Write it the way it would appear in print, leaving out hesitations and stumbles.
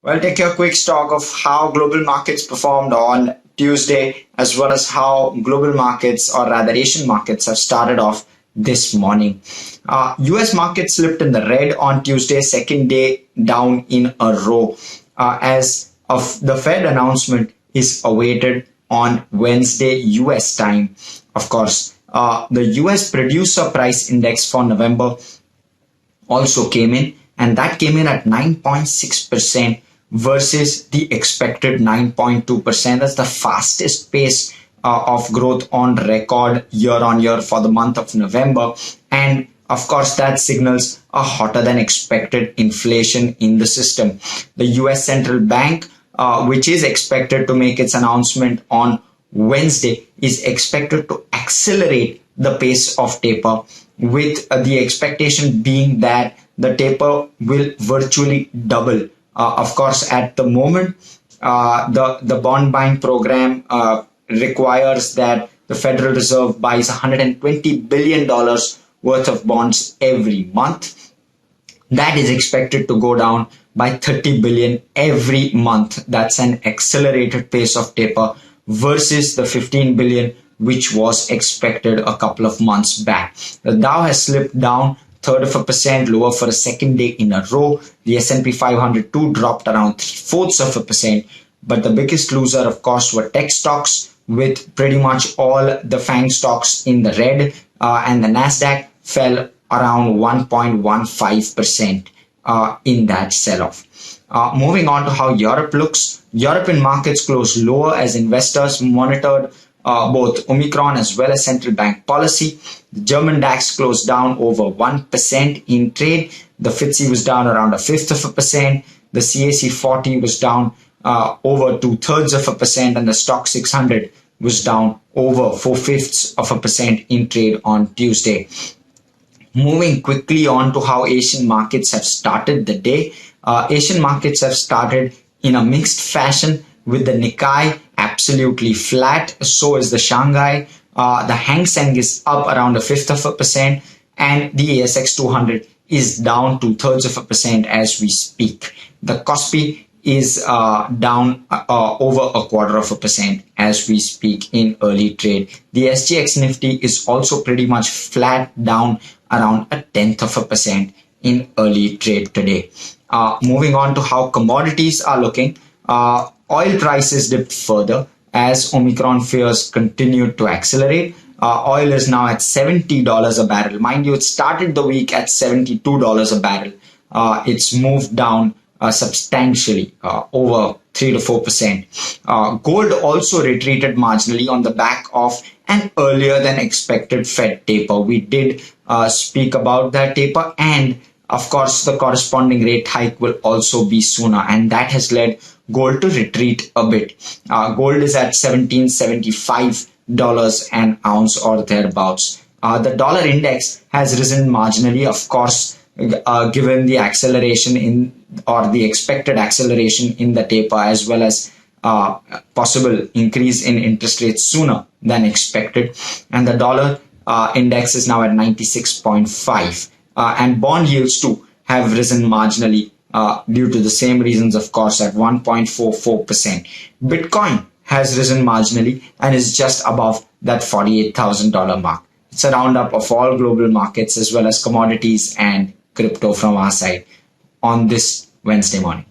We'll take a quick stock of how global markets performed on Tuesday, as well as how global markets, or rather Asian markets, have started off this morning. US markets slipped in the red on Tuesday, second day down in a row, as of the Fed announcement is awaited on Wednesday US time. Of course, the US producer price index for November also came in, and that came in at 9.6% versus the expected 9.2%. That's the fastest pace of growth on record year on year for the month of November. And of course, that signals a hotter than expected inflation in the system. The US Central Bank, which is expected to make its announcement on Wednesday, is expected to accelerate the pace of taper, with the expectation being that the taper will virtually double. Of course, at the moment, the bond buying program requires that the Federal Reserve buys $120 billion worth of bonds every month. That is expected to go down by 30 billion every month. That's an accelerated pace of taper versus the 15 billion which was expected a couple of months back. The Dow has slipped down 1/3%, lower for a second day in a row. The S&P 500 too dropped around 3/4%. But the biggest loser, of course, were tech stocks, with pretty much all the FANG stocks in the red, and the Nasdaq fell around 1.15% in that sell-off. Moving on to how Europe looks. European markets closed lower as investors monitored both Omicron as well as central bank policy. The German DAX closed down over 1% in trade. The FTSE was down around 1/5%. The CAC 40 was down over 2/3%, and the Stock 600 was down over 4/5% in trade on Tuesday. Moving quickly on to how Asian markets have started the day. Asian markets have started in a mixed fashion, with the Nikkei absolutely flat. So is the Shanghai. The Hang Seng is up around 1/5%, and the ASX 200 is down 2/3% as we speak. The Kospi is down over 1/4% as we speak in early trade. The SGX Nifty is also pretty much flat, down around 1/10% in early trade today. Moving on to how commodities are looking. Oil prices dipped further as Omicron fears continued to accelerate. Oil is now at $70 a barrel. Mind you, it started the week at $72 a barrel. It's moved down substantially, over 3 to 4%. Gold also retreated marginally on the back of an earlier than expected Fed taper. We did speak about that taper, and of course the corresponding rate hike will also be sooner, and that has led gold to retreat a bit. Gold is at $1775 an ounce or thereabouts. The dollar index has risen marginally, of course, given the acceleration in, or the expected acceleration in the taper, as well as possible increase in interest rates sooner than expected. And the dollar index is now at 96.5. And bond yields too have risen marginally due to the same reasons, of course, at 1.44%. Bitcoin has risen marginally and is just above that $48,000 mark. It's a roundup of all global markets as well as commodities and crypto from our side on this Wednesday morning.